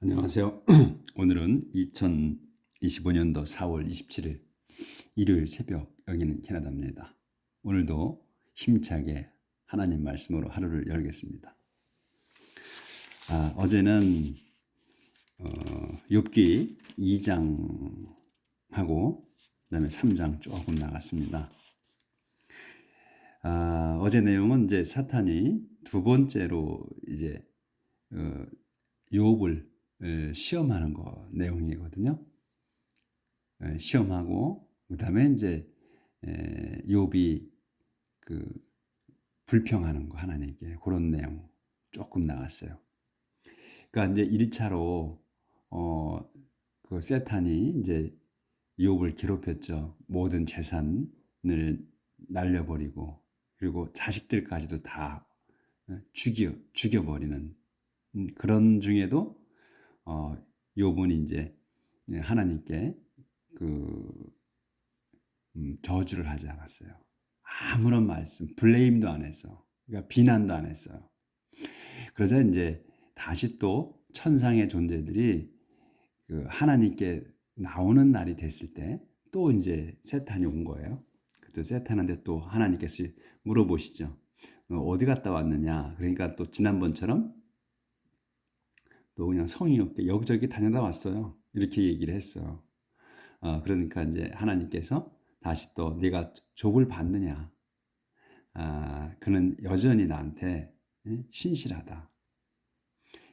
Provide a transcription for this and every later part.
안녕하세요. 오늘은 2025년도 4월 27일 일요일 새벽, 여기는 캐나다입니다. 오늘도 힘차게 하나님 말씀으로 하루를 열겠습니다. 어제는 욥기 2장하고 그다음에 3장 조금 나갔습니다. 어제 내용은 이제 사탄이 두 번째로 이제 욥을 시험하는 거 내용이거든요. 시험하고 그다음에 이제 욥이 그 불평하는 거 하나님께 그런 내용 조금 나왔어요. 그러니까 이제 1차로 그 세탄이 이제 욥을 괴롭혔죠. 모든 재산을 날려버리고 그리고 자식들까지도 다 죽여버리는 그런 중에도 욥은 이제 하나님께 저주를 하지 않았어요. 아무런 말씀, 블레임도 안 했어. 그러니까 비난도 안 했어요. 그러자 이제 다시 또 천상의 존재들이 그 하나님께 나오는 날이 됐을 때 또 이제 세탄이 온 거예요. 그때 세탄한테 또 하나님께서 물어보시죠. 어디 갔다 왔느냐? 그러니까 또 지난번처럼 또 그냥 성의 없게 여기저기 다녀다 왔어요. 이렇게 얘기를 했어요. 그러니까 이제 하나님께서 다시 또 네가 욥을 봤느냐? 그는 여전히 나한테 신실하다.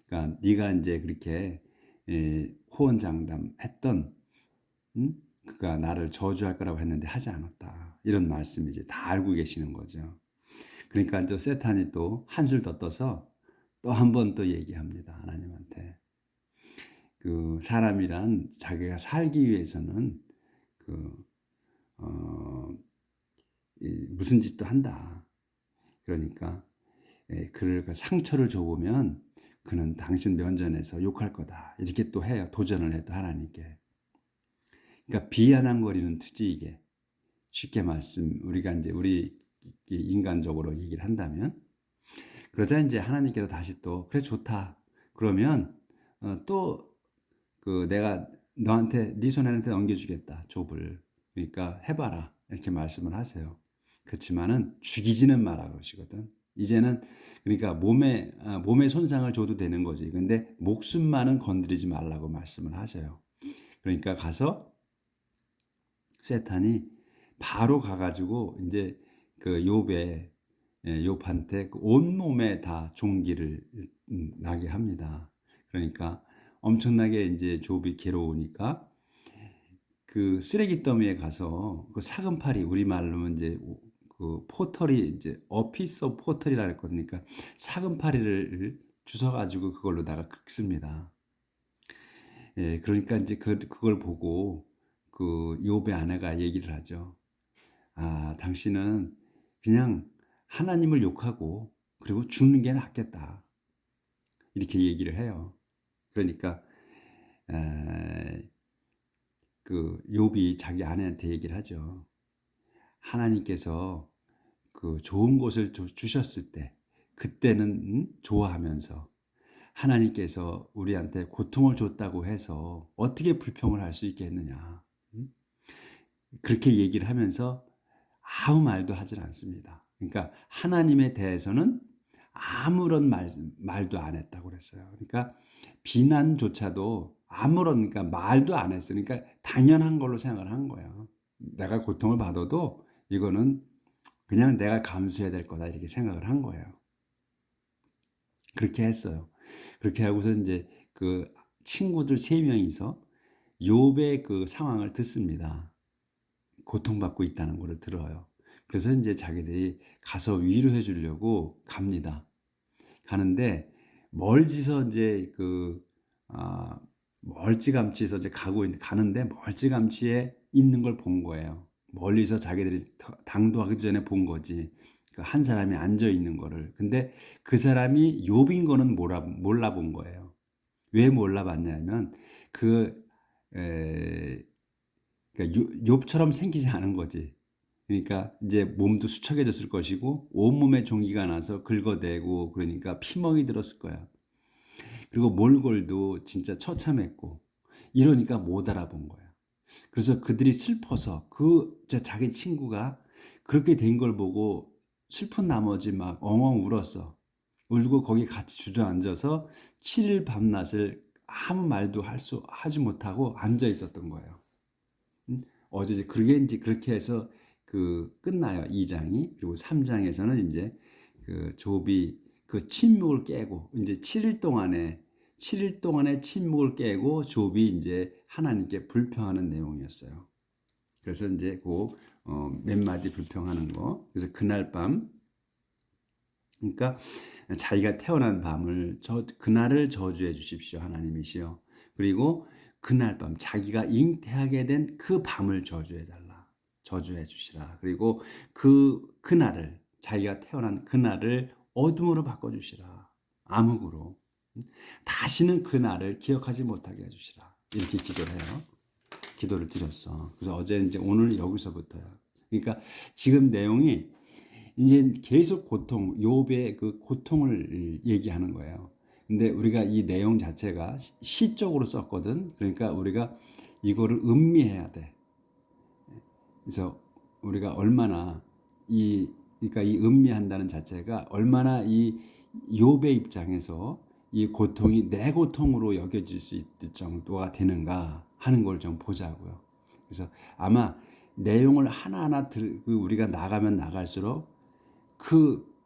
그러니까 네가 이제 그렇게 호언장담했던 그가 나를 저주할 거라고 했는데 하지 않았다. 이런 말씀 이제 다 알고 계시는 거죠. 그러니까 이제 세탄이 또 한술 더 떠서 또 한 번 또 얘기합니다. 하나님한테. 그 사람이란 자기가 살기 위해서는 무슨 짓도 한다. 그러니까 그를 상처를 줘보면 그는 당신 면전에서 욕할 거다. 이렇게 또 해요. 도전을 해도 하나님께. 그러니까 비아냥거리는 투지 이게 쉽게 말씀 우리가 이제 우리 인간적으로 얘기를 한다면 그러자 이제 하나님께서 다시 또 그래 좋다. 그러면 또 그 내가 너한테 네 손한테 넘겨주겠다. 욥을. 그러니까 해봐라. 이렇게 말씀을 하세요. 그렇지만은 죽이지는 마라 그러시거든. 이제는 그러니까 몸에 손상을 줘도 되는 거지. 근데 목숨만은 건드리지 말라고 말씀을 하셔요. 그러니까 가서 세탄이 바로 가가지고 이제 그 욥한테 그 온몸에 다 종기를 나게 합니다. 그러니까 엄청나게 이제 욥이 괴로우니까 그 쓰레기 더미에 가서 그 사금팔이 우리말로는 이제 그 포털이 이제 어피스 오브 포털이라 했거든요. 그러니까 사금팔이를 주워 가지고 그걸로다가 긁습니다. 그러니까 이제 그걸 보고 그 욥의 아내가 얘기를 하죠. 당신은 그냥 하나님을 욕하고 그리고 죽는 게 낫겠다. 이렇게 얘기를 해요. 그러니까 그 욥이 자기 아내한테 얘기를 하죠. 하나님께서 그 좋은 것을 주셨을 때 그때는 좋아하면서 하나님께서 우리한테 고통을 줬다고 해서 어떻게 불평을 할 수 있겠느냐. 그렇게 얘기를 하면서 아무 말도 하질 않습니다. 그러니까 하나님에 대해서는 아무런 말도 안 했다고 그랬어요. 그러니까 비난조차도 아무런 그러니까 말도 안 했어요. 그러니까 당연한 걸로 생각을 한 거예요. 내가 고통을 받아도 이거는 그냥 내가 감수해야 될 거다 이렇게 생각을 한 거예요. 그렇게 했어요. 그렇게 하고서 이제 그 친구들 3명이서 욥의 그 상황을 듣습니다. 고통받고 있다는 것을 들어요. 그래서 이제 자기들이 가서 위로해 주려고 갑니다. 가는데 멀지서 이제 멀찌감치해서 이제 가는데 멀찌감치에 있는 걸 본 거예요. 멀리서 자기들이 당도하기 전에 본 거지. 한 사람이 앉아 있는 거를. 근데 그 사람이 욥인 거는 몰라 본 거예요. 왜 몰라봤냐면 그러니까 욥처럼 생기지 않은 거지. 그러니까 이제 몸도 수척해졌을 것이고 온몸에 종기가 나서 긁어대고 그러니까 피멍이 들었을 거야. 그리고 몰골도 진짜 처참했고 이러니까 못 알아본 거야. 그래서 그들이 슬퍼서 자기 친구가 그렇게 된 걸 보고 슬픈 나머지 막 엉엉 울었어. 울고 거기 같이 주저앉아서 7일 밤낮을 아무 말도 하지 못하고 앉아 있었던 거예요. 어제 이제 그렇게 해서 끝나요. 2장이. 그리고 3장에서는 이제 욥이 그 침묵을 깨고 이제 7일 동안의 침묵을 깨고 욥이 이제 하나님께 불평하는 내용이었어요. 그래서 이제 몇 마디 불평하는 거. 그래서 그날 밤, 그러니까 자기가 태어난 밤을 그날을 저주해 주십시오, 하나님이시여. 그리고 그날 밤 자기가 잉태하게 된 그 밤을 저주해 주시라. 그리고 그날을 자기가 태어난 그날을 어둠으로 바꿔 주시라. 암흑으로. 다시는 그날을 기억하지 못하게 해 주시라. 이렇게 기도를 드렸어. 그래서 오늘 여기서부터야. 그러니까 지금 내용이 이제 계속 욥의 그 고통을 얘기하는 거예요. 근데 우리가 이 내용 자체가 시적으로 썼거든. 그러니까 우리가 이거를 음미해야 돼. 그래서 우리가 얼마나 그러니까 이 음미한다는 자체가 얼마나 이 욥의 입장에서 이 고통이 내 고통으로 여겨질 수 있을 정도가 되는가 하는 걸 좀 보자고요. 그래서 아마 내용을 하나하나 우리가 나가면 나갈수록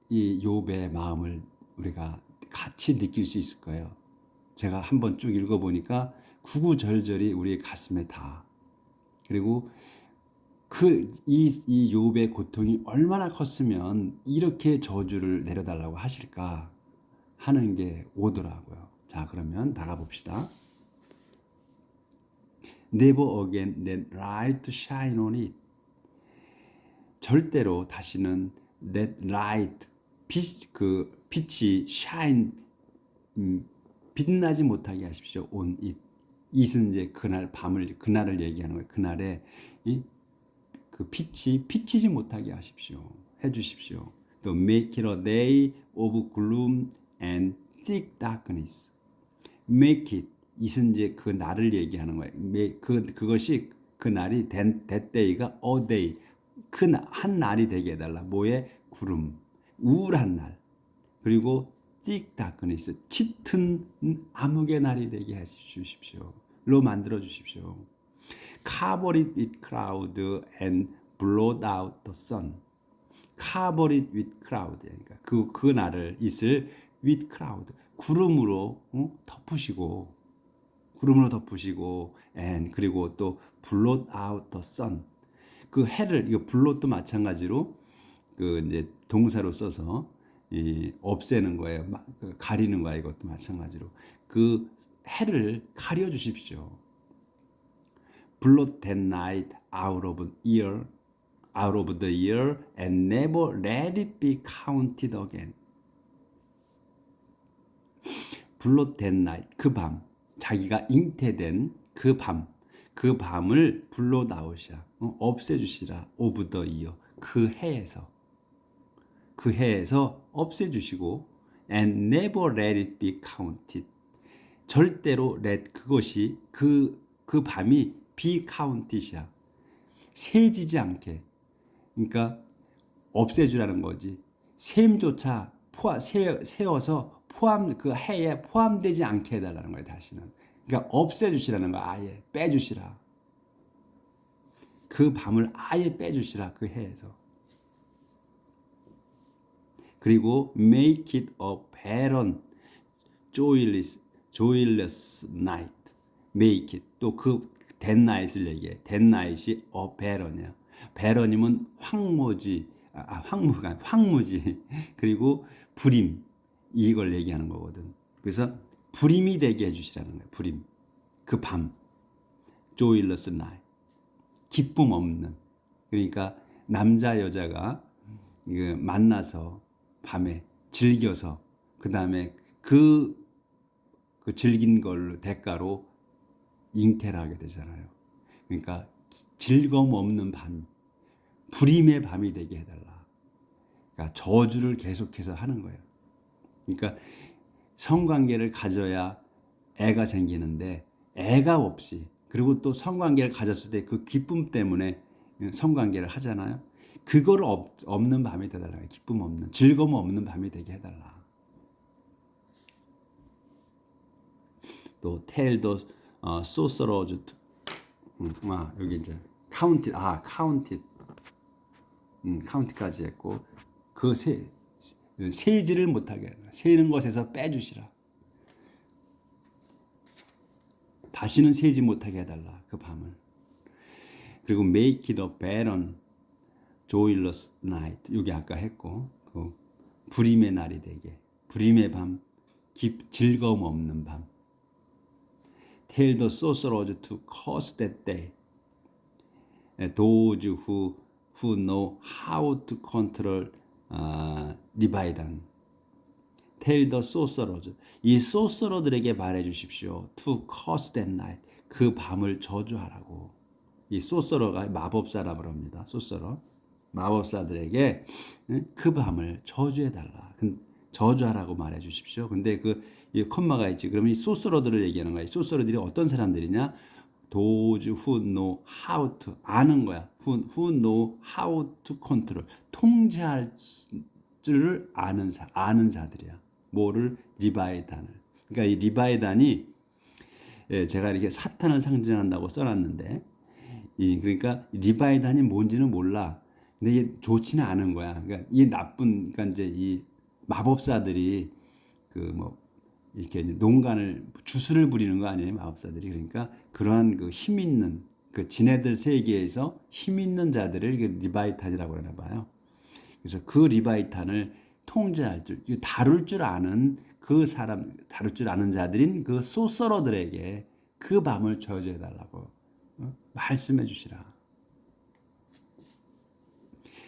이 욥의 마음을 우리가 같이 느낄 수 있을 거예요. 제가 한번 쭉 읽어보니까 구구절절이 우리의 가슴에 닿아. 그리고 이 욥의 고통이 얼마나 컸으면 이렇게 저주를 내려달라고 하실까 하는 게 오더라고요. 자, 그러면 나가 봅시다. Never again let light shine on it. 절대로 다시는 let light 빛이 shine 빛나지 못하게 하십시오. on it. it은 이제 그날을 얘기하는 거예요. 그날에 그 빛이 비치지 못하게 해주십시오. 또 make it a day of gloom and thick darkness. make it it은 이제 그 날을 얘기하는 거예요. 그것이 그 날이 that day가 a day 한 날이 되게 해달라. 뭐에 구름, 우울한 날. 그리고 thick darkness 짙은 암흑의 날이 되게 해주십시오. 로 만들어 주십시오. Cover it with cloud and blot out the sun. Cover it with cloud. 그러니까 그 날을 it을 with cloud. 구름으로 덮으시고 and 그리고 또 blot out the sun. 그 해를 이거 blot도 마찬가지로 이제 동사로 써서 없애는 거예요. 가리는 거예요. 이것도 마찬가지로 그 해를 가려 주십시오. blot that night out of the year and never let it be counted again. blot that night 그 밤 자기가 잉태된 그 밤을 blot out이야. 없애주시라. of the year 그 해에서 없애주시고 and never let it be counted 절대로 그것이 그 밤이 be counted이야. 세지지 않게. 그러니까 없애주라는 거지. 셈조차 세어서 그 해에 포함되지 않게 해달라는 거예요. 다시는. 그러니까 없애주시라는 거야. 아예 빼주시라. 그 밤을 아예 빼주시라. 그 해에서. 그리고 make it a barren, joyless night. make it. 또 that night을 얘기해. that night이 a barren이야. barren이면 황무지. 그리고 불임. 이걸 얘기하는 거거든. 그래서 불임이 되게 해주시라는 거예요. 불임. 그 밤. joyless night. 기쁨 없는. 그러니까 남자 여자가 만나서 밤에 즐겨서 그 다음에 그 즐긴 걸로 대가로 잉태를 하게 되잖아요. 그러니까 즐거움 없는 밤, 불임의 밤이 되게 해달라. 그러니까 저주를 계속해서 하는 거예요. 그러니까 성관계를 가져야 애가 생기는데 애가 없이 그리고 또 성관계를 가졌을 때 그 기쁨 때문에 성관계를 하잖아요. 그거를 없는 밤이 되달라. 기쁨 없는 즐거움 없는 밤이 되게 해달라. 또 텔도 소서러즈 여기 이제 카운티까지 했고 그 세지를 못하게 세는 것에서 빼주시라. 다시는 세지 못하게 해달라 그 밤을. 그리고 make it a barren, joyless night 여기 아까 했고 그 불임의 날이 되게 불임의 밤, 즐거움 없는 밤. Tell the sorcerers to curse that day. Those who know how to control Leviathan. Tell the sorcerers. 이 sorcerer들에게 말해 주십시오. To curse that night. 그 밤을 저주하라고. 이 sorcerer가 마법사라고 합니다. sorcerer. 마법사들에게 그 밤을 저주해 달라. 저주하라고 말해 주십시오. 근데 이 콤마가 있지. 그러면 이 sorcerer들을 얘기하는 거야. 이 sorcerer들이 어떤 사람들이냐? Those who know how to 아는 거야. Who know how to control 통제할 줄을 아는 자들이야. 뭐를 리바이단을. 그러니까 이 리바이단이 제가 이렇게 사탄을 상징한다고 써놨는데, 그러니까 리바이단이 뭔지는 몰라. 근데 이게 좋지는 않은 거야. 그러니까 이 나쁜, 그러니까 이제 이 마법사들이 이렇게 농간을 주술을 부리는 거 아니에요, 마법사들이. 그러니까 그러한 그 힘 있는 그 지네들 세계에서 힘 있는 자들을 리바이탄이라고 하나 봐요. 그래서 그 리바이탄을 통제할 줄, 다룰 줄 아는 그 사람, 다룰 줄 아는 자들인 그 소서러들에게 그 밤을 저주해 달라고 말씀해 주시라.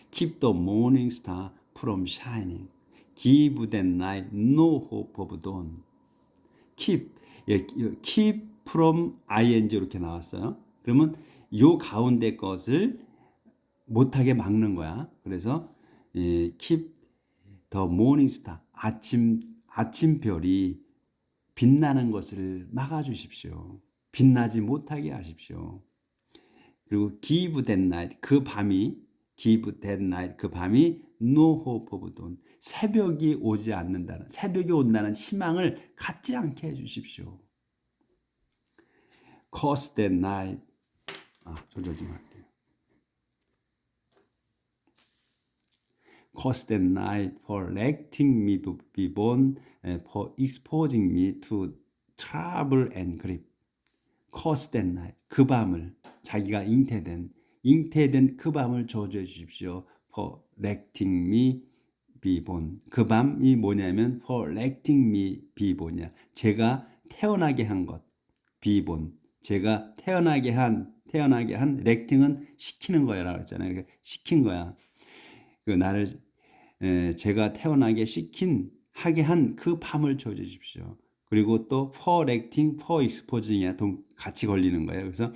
Keep the morning star from shining. Give that night no hope of dawn. Keep, keep from ing 이렇게 나왔어요. 그러면 요 가운데 것을 못하게 막는 거야. 그래서 keep the morning star, 아침별이 빛나는 것을 막아주십시오. 빛나지 못하게 하십시오. 그리고 give that night, 그 밤이 no hope of dawn, 새벽이 오지 않는다는, 새벽이 온다는 희망을 갖지 않게 해주십시오. curse that night, 조절 좀 할게요. curse that night for letting me be born, for exposing me to trouble and grief. curse that night, 그 밤을, 자기가 잉태된 그 밤을 저주해 주십시오. for letting me be born. 그 밤이 뭐냐면 for letting me be born이야. 제가 태어나게 한 것. be born. 제가 태어나게 한 letting은 시키는 거야라고 했잖아요. 그러니까 시킨 거야. 그 나를 제가 태어나게 하게 한 그 밤을 저주해 주십시오. 그리고 또 for acting, for exposing이야 같이 걸리는 거예요. 그래서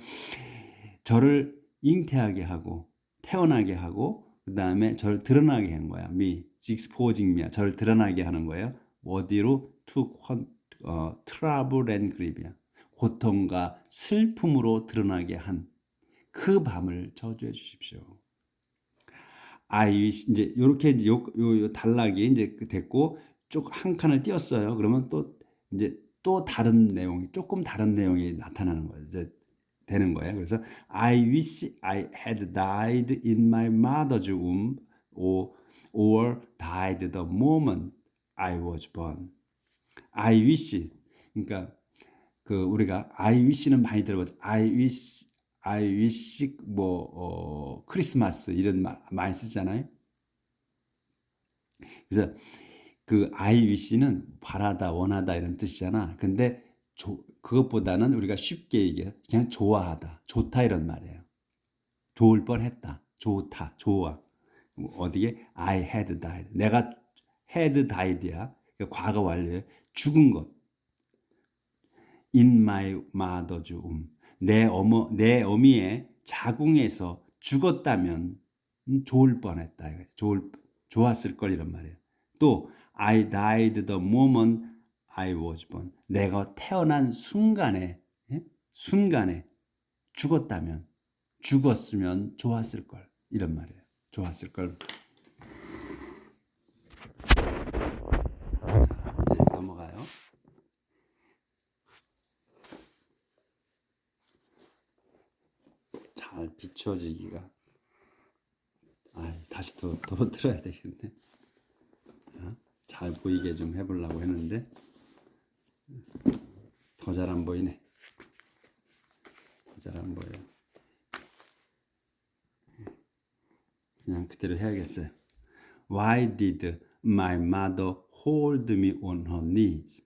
저를 잉태하게 하고 태어나게 하고 그 다음에 저를 드러나게 한 거야. me, exposing me야. 저를 드러나게 하는 거예요. 어디로? to trouble and grief이야. 고통과 슬픔으로 드러나게 한 그 밤을 저주해 주십시오. 이제 이렇게 이제 요 단락이 이제 됐고 쭉 한 칸을 띄었어요. 그러면 또 이제 조금 다른 내용이 나타나는 거예요. 이제 되는 거예요. 그래서 I wish I had died in my mother's womb or died the moment I was born. I wish. 그러니까 우리가 I wish는 많이 들어봤죠. I wish 크리스마스 이런 말 많이 쓰잖아요. 그래서 그 I wish는 바라다, 원하다 이런 뜻이잖아. 근데 그것보다는 우리가 쉽게 얘기해 그냥 좋아하다, 좋다 이런 말이에요. 좋을 뻔했다, 좋다, 좋아. 어디에 I had died. 내가 had died야. 과거 완료에 죽은 것. In my mother's womb. 내 어미의 자궁에서 죽었다면 좋을 뻔했다. 좋았을 걸 이런 말이에요. 또 I died the moment I was born. 내가 태어난 순간에, 예? 순간에 죽었으면 좋았을 걸. 이런 말이에요. 좋았을 걸. 자, 이제 넘어가요. 잘 비춰지기가. 다시 더 틀어야 되겠네. 자, 잘 보이게 좀 해보려고 했는데 더 잘 안 보이네. 더 잘 안 보여. 그냥 그대로 해야겠어요. Why did my mother hold me on her knees?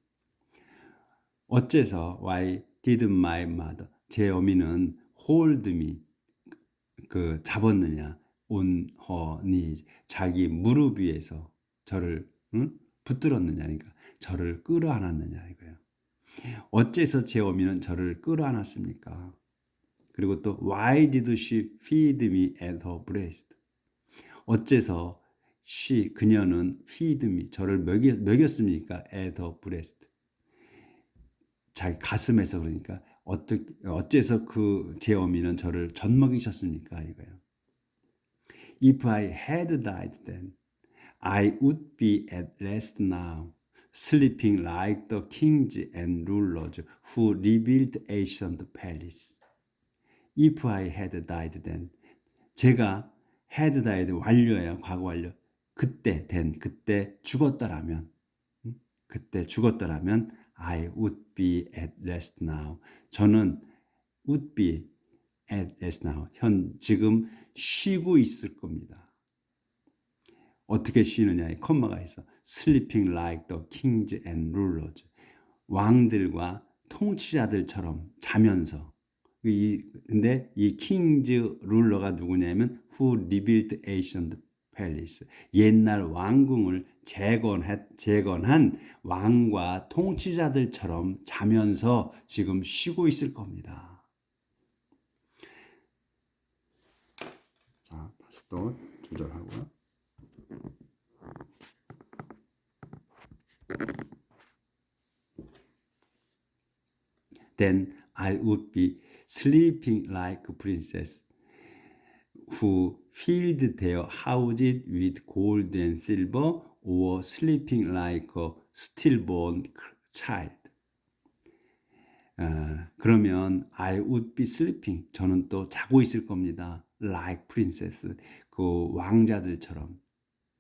어째서 why did my mother, 제 어미는 hold me, 잡았느냐, on her knees, 자기 무릎 위에서 저를 붙들었느냐, 그러니까 저를 끌어안았느냐 이거예요. 어째서 제 어미는 저를 끌어안았습니까? 그리고 또 why did she feed me at her breast? 어째서 그녀는 feed me, 저를 먹였습니까? at her breast. 자기 가슴에서, 그러니까 어째서 제 어미는 저를 젖먹이셨습니까? 이거예요. If I had died then, I would be at rest now, sleeping like the kings and rulers who rebuilt ancient palace. If I had died then, 제가 had died, 완료예요. 과거 완료. 그때 죽었더라면, I would be at rest now. 저는 would be at rest now. 지금 쉬고 있을 겁니다. 어떻게 쉬느냐에 콤마가 있어. Sleeping like the kings and rulers. 왕들과 통치자들처럼 자면서. 근데 이 킹즈 룰러가 누구냐면 who rebuilt ancient palace. 옛날 왕궁을 재건한 왕과 통치자들처럼 자면서 지금 쉬고 있을 겁니다. 자, 다시 또 조절하고요. Then I would be sleeping like a princess who filled their houses with gold and silver, or sleeping like a stillborn child. 그러면 I would be sleeping, 저는 또 자고 있을 겁니다. Like princess, 그 왕자들처럼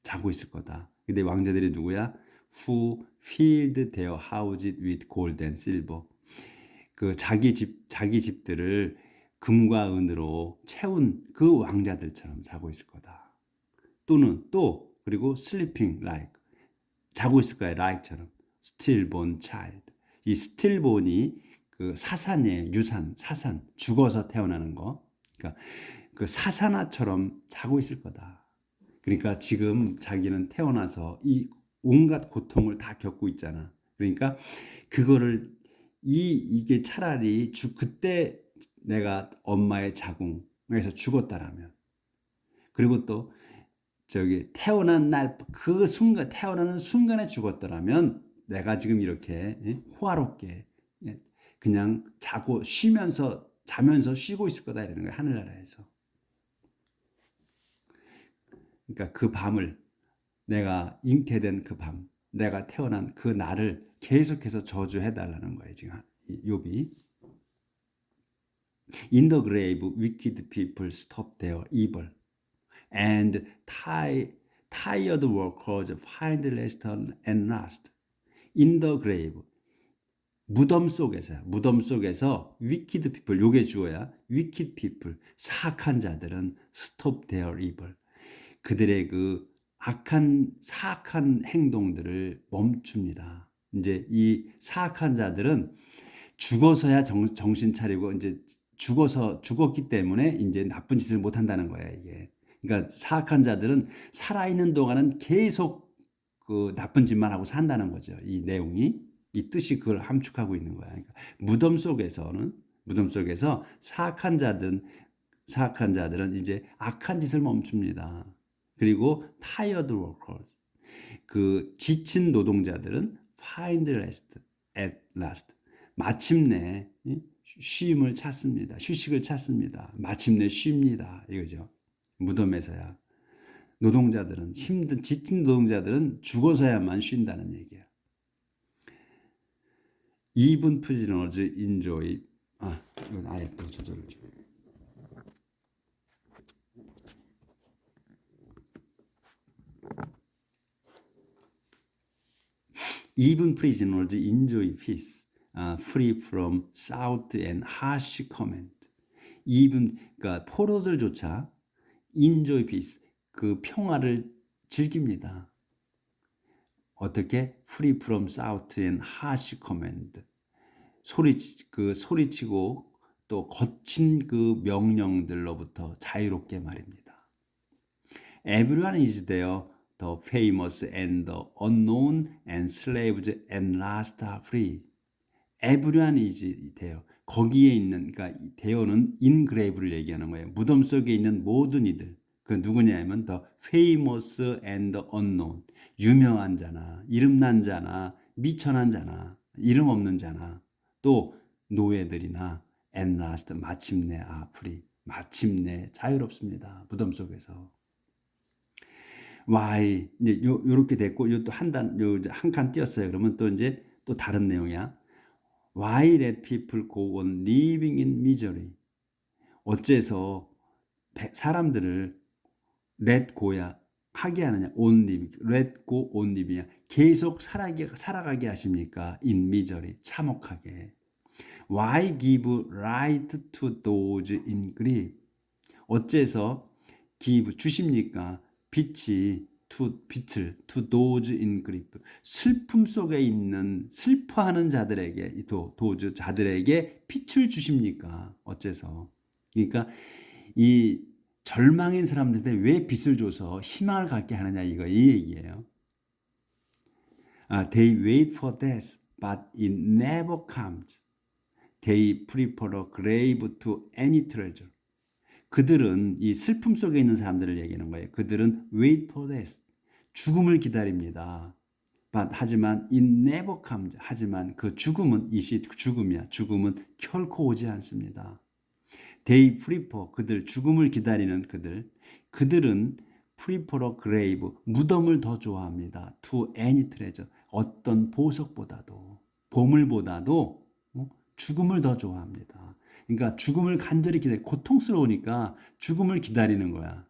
자고 있을 거다. 근데 왕자들이 누구야? Who filled their houses with gold and silver. 자기 집들을 금과 은으로 채운 그 왕자들처럼 자고 있을 거다. 그리고 sleeping like, 자고 있을 거야. like처럼. stillborn child. 이 stillborn이 사산의 사산, 죽어서 태어나는 거. 그러니까 사산아처럼 자고 있을 거다. 그러니까 지금 자기는 태어나서 이 온갖 고통을 다 겪고 있잖아. 그러니까 그거를 이게 차라리 그때 내가 엄마의 자궁에서 죽었다라면, 그리고 또 태어난 날 태어나는 순간에 죽었더라면 내가 지금 이렇게 호화롭게 그냥 자면서 쉬고 있을 거다 이러는 거예요. 하늘나라에서. 그러니까 그 밤을, 내가 잉태된 그 밤, 내가 태어난 그 날을 계속해서 저주해달라는 거예요. 지금 욥이. In the grave, wicked people stop their evil, and tired workers find rest and last. In the grave, 무덤 속에서 wicked people, 요게 주어야. wicked people, 사악한 자들은 stop their evil, 그들의 사악한 행동들을 멈춥니다. 이제 이 사악한 자들은 죽어서야 정신 차리고, 이제 죽었기 때문에 이제 나쁜 짓을 못 한다는 거예요, 이게. 그러니까 사악한 자들은 살아있는 동안은 계속 나쁜 짓만 하고 산다는 거죠. 이 내용이, 이 뜻이 그걸 함축하고 있는 거야. 그러니까 무덤 속에서 사악한 자들은 이제 악한 짓을 멈춥니다. 그리고 tired workers, 지친 노동자들은 find rest, at last. 마침내 쉼을 찾습니다. 휴식을 찾습니다. 마침내 쉽니다. 이거죠. 무덤에서야. 노동자들은 힘든 지친 노동자들은 죽어서야만 쉰다는 얘기예요. Even prisoners enjoy. 이건 아예 또 조절을 좀. Even prisoners enjoy peace, free from shout and harsh comment. Even 그러니까 포로들조차 enjoy peace, 그 평화를 즐깁니다. 어떻게? Free from shout and harsh comment. 소리치고 또 거친 그 명령들로부터 자유롭게 말입니다. Everyone is there. The famous and the unknown and slaves and last are free. Everyone is there. 거기에 있는, 그러니까 there는 ingrave를 얘기하는 거예요. 무덤 속에 있는 모든 이들. 그 누구냐면 the famous and the unknown. 유명한 자나, 이름난 자나, 미천한 자나, 이름 없는 자나, 또 노예들이나 and last, 마침내 free. 마침내 자유롭습니다. 무덤 속에서. Why 이제 요렇게 됐고 요 또 한 칸 띄었어요. 그러면 또 이제 또 다른 내용이야. Why let people go on living in misery? 어째서 사람들을 let go야 하게 하느냐? on living, let go on living이야. 계속 살아가게 하십니까? in misery, 참혹하게. Why give light to those in grief? 어째서 give 주십니까? 빛을 to those in grief, 슬픔 속에 있는 슬퍼하는 자들에게 those 자들에게 빛을 주십니까? 어째서? 그러니까 이 절망인 사람들한테 왜 빛을 줘서 희망을 갖게 하느냐 이 얘기예요. They wait for death, but it never comes. They prefer a grave to any treasure. 그들은 이 슬픔 속에 있는 사람들을 얘기하는 거예요. 그들은 wait for death, 죽음을 기다립니다. But 하지만 it never comes. 하지만 그 죽음은 죽음이야. 죽음은 결코 오지 않습니다. They prefer, 그들 죽음을 기다리는 그들은 prefer a grave, 무덤을 더 좋아합니다. To any treasure, 어떤 보석보다도, 보물보다도 죽음을 더 좋아합니다. 그러니까 죽음을 간절히 고통스러우니까 죽음을 기다리는 거야.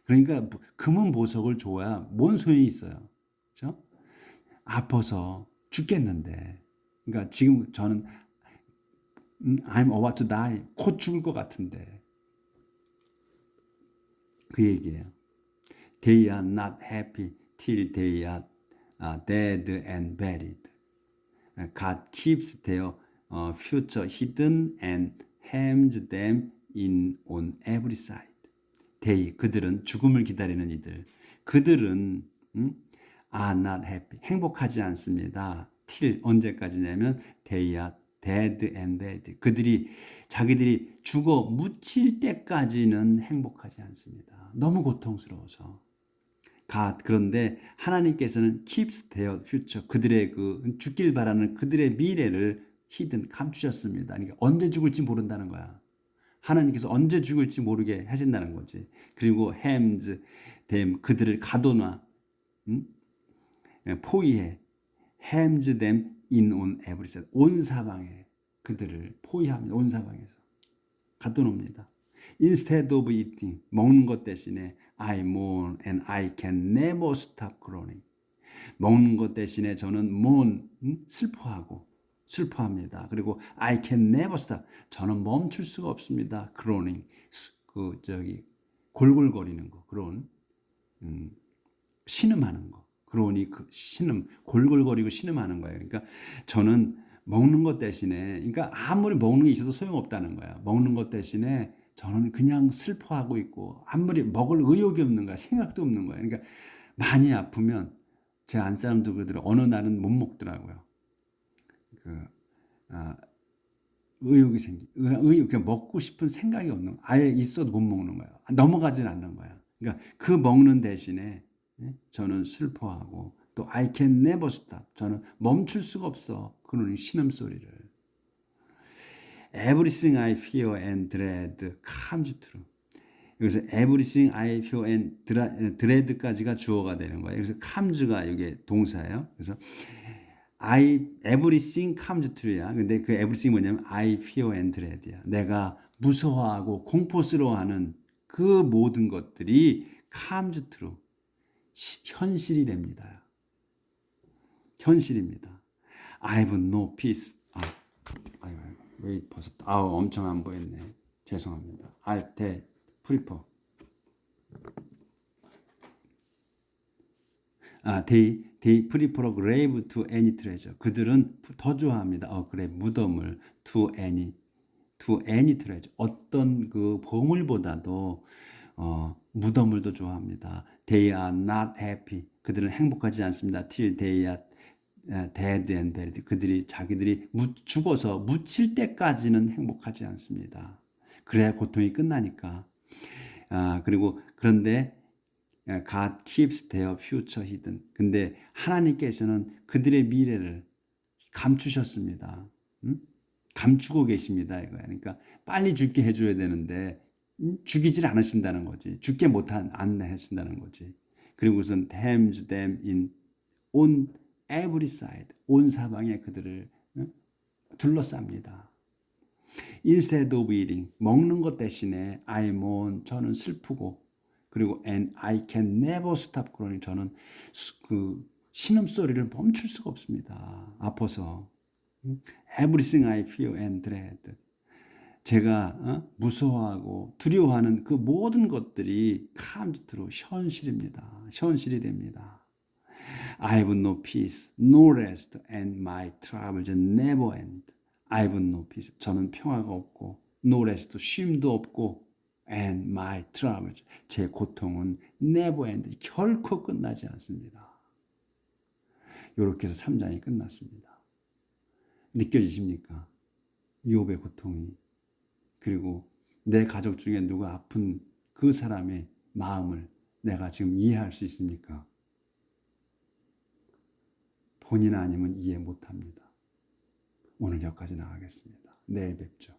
그러니까 금은 보석을 줘야 뭔 소용이 있어요. 그렇죠? 아파서 죽겠는데. 그러니까 지금 저는 I'm about to die. 곧 죽을 것 같은데. 그 얘기예요. They are not happy till they are dead and buried. God keeps their future hidden and hems them in on every side. They, 그들은 죽음을 기다리는 이들. 그들은 are not happy, 행복하지 않습니다. till, 언제까지냐면 they are dead and buried. 자기들이 죽어 묻힐 때까지는 행복하지 않습니다. 너무 고통스러워서. 그런데 하나님께서는 keeps their future, 그들의 죽길 바라는 그들의 미래를 hidden, 감추셨습니다. 그러니까 언제 죽을지 모른다는 거야. 하나님께서 언제 죽을지 모르게 하신다는 거지. 그리고 hems them, 그들을 가둬놔, 포위해. hems them in on every side, 온 사방에 그들을 포위합니다. 온 사방에서 가둬놓습니다. Instead of eating, 먹는 것 대신에 I mourn and I can never stop groaning. 먹는 것 대신에 저는 mourn, 슬퍼합니다. 그리고 I can never stop, 저는 멈출 수가 없습니다. groaning, 골골거리는 거, 신음하는 거. 그러니 신음, 골골거리고 신음하는 거예요. 그러니까 저는 먹는 것 대신에, 그러니까 아무리 먹는 게 있어도 소용없다는 거야. 먹는 것 대신에 저는 그냥 슬퍼하고 있고 아무리 먹을 의욕이 없는 거야. 생각도 없는 거야. 그러니까 많이 아프면 제 안사람도 그러더라고요. 어느 날은 못 먹더라고요. 의욕이 그냥 먹고 싶은 생각이 없는 거야. 아예 있어도 못 먹는 거야. 넘어가지는 않는 거야. 그러니까 그 먹는 대신에 저는 슬퍼하고 또 I can never stop. 저는 멈출 수가 없어. 그런 신음소리를. Everything I fear and dread comes true. 여기서 everything I fear and dread까지가 주어가 되는 거예요. 그래서 comes가 이게 동사예요. 그래서 everything comes true야. 근데 그 everything 뭐냐면 I fear and dread야. 내가 무서워하고 공포스러워하는 그 모든 것들이 comes true. 현실이 됩니다. 현실입니다. I have no peace. 왜 벌써 엄청 안 보였네. 죄송합니다. 프리퍼. they prefer grave to any treasure. 그들은 더 좋아합니다. 그래 무덤을 to any treasure. 어떤 그 보물보다도 무덤을 더 좋아합니다. They are not happy. 그들은 행복하지 않습니다. Till they are dead and buried. 그들이 자기들이 죽어서 묻힐 때까지는 행복하지 않습니다. 그래야 고통이 끝나니까. 그리고 그런데 God keeps their future hidden. 근데 하나님께서는 그들의 미래를 감추셨습니다. 감추고 계십니다. 이거야. 그러니까 빨리 죽게 해줘야 되는데 죽이질 않으신다는 거지. 죽게 안 하신다는 거지. 그리고선 damns them on every side. 온 사방에 그들을 둘러쌉니다. Instead of eating, 먹는 것 대신에 I mourn, 저는 슬프고, 그리고 and I can never stop crying, 저는 그 신음소리를 멈출 수가 없습니다. 아파서. Everything I fear and dread. 제가 무서워하고 두려워하는 그 모든 것들이 comes true, 현실입니다. 현실이 됩니다. I have no peace, no rest, and my troubles never end. I have no peace. 저는 평화가 없고, no rest, 쉼도 없고, and my troubles, 제 고통은 never end, 결코 끝나지 않습니다. 이렇게 해서 3장이 끝났습니다. 느껴지십니까? 욥의 고통이. 그리고 내 가족 중에 누가 아픈 그 사람의 마음을 내가 지금 이해할 수 있습니까? 본인 아니면 이해 못합니다. 오늘 여기까지 나가겠습니다. 내일 뵙죠.